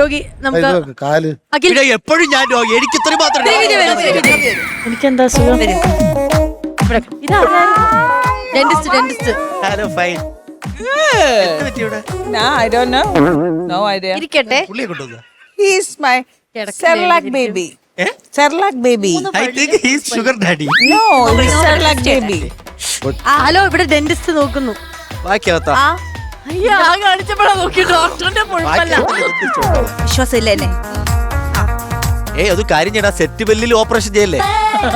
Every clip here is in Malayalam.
രോഗി നമുക്ക് കാല് അഖിൽ എപ്പോഴും ഞാൻ രോഗി, എനിക്ക് ഇത്രയും മാത്രം എനിക്കെന്താ സുഖം dentist hello fine. I don't know. No idea. ഇരിക്കട്ടെ. പുള്ളിയെ കൊണ്ടുവന്ന He is my Cerelac baby. Cerelac baby. I think he's sugar daddy. No, he's Cerelac baby. Hello, ഇവിടെ ഡെന്റിസ്റ്റ് നോക്കുന്നു. ബാക്കിയാവത്താ അയ്യാ, കാണിച്ചപ്പോഴാ നോക്കി ഡോക്ടറിന്റെ പൊഴുപ്പല്ല. വിശ്വാസമില്ല എന്നെ. അത് കാര്യം ചെയ്യണം, സെറ്റ് ബെല്ലിൽ ഓപ്പറേഷൻ ചെയ്യല്ലേ,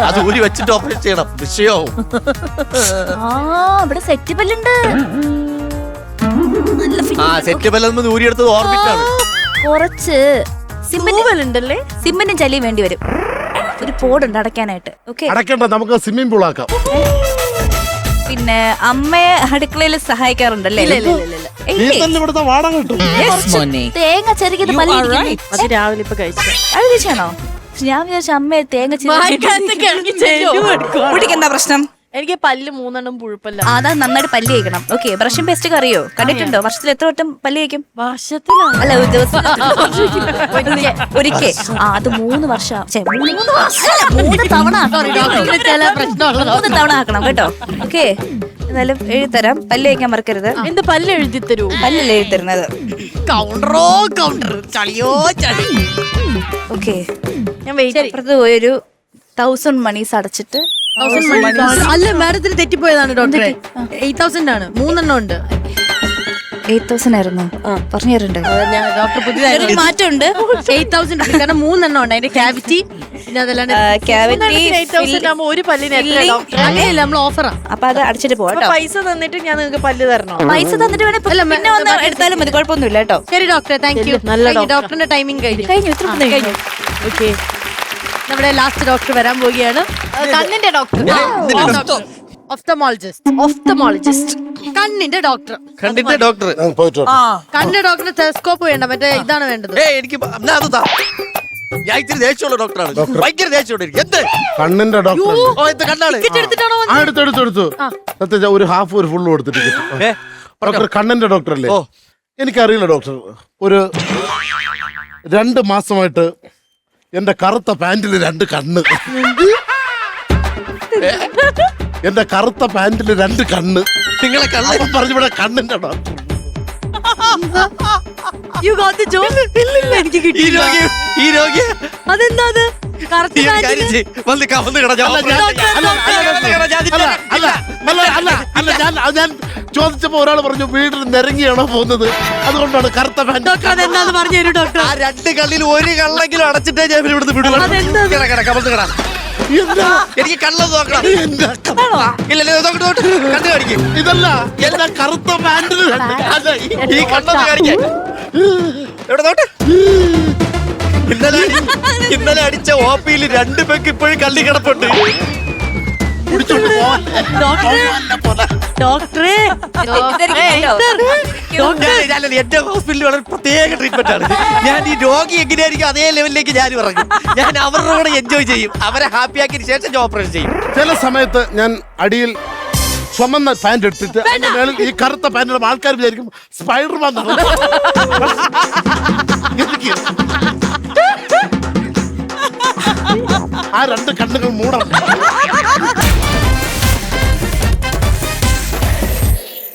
അത് ഊരി വെച്ചിട്ട് ഓപ്പറേഷൻ ചെയ്യണം, വിഷയവും. ഇവിടെ സെറ്റ് ബെല്ലുണ്ട്. സെറ്റ് ബെല്ല് ഊരിയെടുത്തത് ഓർബിറ്റാണ്. കുറച്ച് സിമ്മിനും ചലിയും വേണ്ടി വരും. ഒരു പോടുണ്ട് അടയ്ക്കാനായിട്ട്. ഓക്കെ, അടക്കണ്ട, നമുക്ക് സ്വിമ്മിംഗ് പൂൾ ആക്കാം. പിന്നെ അമ്മയെ അടുക്കളയിൽ സഹായിക്കാറുണ്ടല്ലേ? ഇവിടുത്തെ വാടക കിട്ടും. തേങ്ങ ചെറുകിയത് അത് രാവിലെ ഇപ്പൊ കഴിച്ചാണോ? ഞാൻ വിചാരിച്ച അമ്മയെ തേങ്ങ കുടിക്കെന്താ പ്രശ്നം? എനിക്ക് പല്ല് 3 പുഴുപ്പല്ല. അതാ നന്നായിട്ട് പല്ല് കഴിക്കണം. ഓക്കെ, ബ്രഷും പേസ്റ്റ് അറിയോ? കണ്ടിട്ടുണ്ടോ? വർഷത്തിൽ എത്ര വട്ടം പല്ല് കഴിക്കും? വർഷത്തിലാണ് അല്ല, ഒരു ദിവസം ഒരിക്കൽ. അത് 3 വർഷം 3 തവണ ആക്കണം കേട്ടോ. ഓക്കെ, എന്നാലും എഴുതരാം. പല്ല് കഴിക്കാൻ മറക്കരുത്. എന്റെ പല്ല് എഴുതി തരൂ. പല്ലല്ലേ എഴുതി തരുന്നത്? കൗണ്ടർ ചളിയോ ചളി. ഓക്കെ, ഞാൻ അപ്പുറത്ത് പോയൊരു 1000 മണീസ് അടച്ചിട്ട്. അല്ല, മാഡത്തിന് തെറ്റിപ്പോയതാണ് ഡോക്ടറെ. 8000 ആണ്. 3 ഉണ്ട്. 8000 ആയിരുന്നു പറഞ്ഞു തരണ്ടേ? ഡോക്ടർ പുതിയതായി മാറ്റമുണ്ട്. 8000 കാരണം 3 ഉണ്ട്. അതിന്റെ ക്യാവിറ്റി പിന്നെ അതല്ലാണ്ട് ക്യാവിറ്റി 8000 ആകുമ്പോ ഒരു പല്ലിന് അങ്ങനെയല്ല, നമ്മൾ ഓഫറാ. അപ്പൊ അത് അടിച്ചിട്ട് പോവാം. പൈസ തന്നിട്ട് ഞാൻ നിങ്ങൾക്ക് പല്ല് തരണോ? പൈസ തന്നിട്ട് വേണേ പിന്നെ വന്ന് എടുത്താലും മതി, കുഴപ്പമൊന്നുമില്ല കേട്ടോ. ശരി ഡോക്ടറെ, താങ്ക് യു. നല്ല ഡോക്ടറിന്റെ ടൈമിംഗ് കഴിഞ്ഞു. ഓക്കെ, നമ്മുടെ ലാസ്റ്റ് ഡോക്ടർ വരാൻ പോവുകയാണ്. കണ്ണിന്റെ ഡോക്ടർ, ഓഫ്തമോളജിസ്റ്റ്, കണ്ണിന്റെ ഡോക്ടർ. കണ്ണിന്റെ ഡോക്ടർ കണ്ണിന്റെ ഡോക്ടർ ടെലസ്കോപ്പ് വേണ്ട, മറ്റേ ഇതാണ് വേണ്ടത്. എനിക്ക് ഞാൻ ഇത്തിരി ദേഷ്യമുള്ള ഡോക്ടറാണ്, ഭയങ്കര ദേഷ്യമുണ്ട്. എന്ത് കണ്ണിന്റെ ഡോക്ടർ കണ്ണാണ് എടുത്തെടുത്തു ഒരു ഹാഫ് ഒരു ഫുള്ള് കൊടുത്തിട്ട് ഡോക്ടർ കണ്ണിന്റെ ഡോക്ടർ അല്ലേ? എനിക്കറിയില്ല ഡോക്ടർ. ഒരു 2 മാസമായിട്ട് എന്റെ കറുത്ത പാന്റിൽ 2 കണ്ണ്. എന്റെ കറുത്ത പാന്റിൽ 2 കണ്ണ്. നിങ്ങളെ പറഞ്ഞവിടെ കണ്ണിന്റെ ഡോക്ടർ. എനിക്ക് കിട്ടി. ഈ രോഗി അതെന്താ അത്? ഞാൻ ചോദിച്ചപ്പോ ഒരാൾ പറഞ്ഞു വീട്ടിൽ നിരങ്ങിയാണോ പോകുന്നത്, അതുകൊണ്ടാണ് കറുത്ത പാന്റ്. അതെന്താന്ന് പറഞ്ഞു തരൂ ഡോക്ടർ. ആ 2 കള്ളിൽ ഒരു കള്ളെങ്കിലും അടച്ചിട്ടേ ഞാൻ ഇവിടുന്ന് വിടുള്ളൂ. എനിക്ക് കള്ളത് നോക്കണം. കണ്ണ് കാണിക്കും. ഇതല്ല എന്റെ കറുത്ത പാന്റിൽ ഈ കണ്ണൊന്ന് കാണിക്കാൻ. എവിടെ നോട്ടെ? ഇന്നലെ അടിച്ച ഓപ്പിയിൽ 2 പേർക്ക് ഇപ്പോഴും കള്ളി കിടപ്പുണ്ട്. ഡോക്ടറെ, എന്റെ ഹോസ്പിറ്റലിൽ വളരെ പ്രത്യേക ട്രീറ്റ്മെന്റ് ആണ്. ഞാൻ ഈ രോഗി എങ്ങനെയായിരിക്കും അതേ ലെവലിലേക്ക് ഞാൻ ഇറങ്ങും. ഞാൻ അവരുടെ കൂടെ എൻജോയ് ചെയ്യും, അവരെ ഹാപ്പി ആക്കിയതിന് ശേഷം ഞാൻ ഓപ്പറേഷൻ ചെയ്യും. ചില സമയത്ത് ഞാൻ അടിയിൽ ചുമന്ന പാന്റ് എടുത്തിട്ട് അതിന്റെ മേളിൽ ഈ കറുത്ത പാന്റിടും. ആൾക്കാർ വിചാരിക്കും സ്പൈഡർമാൻ. ആ 2 കണ്ണുകൾ മൂടണം.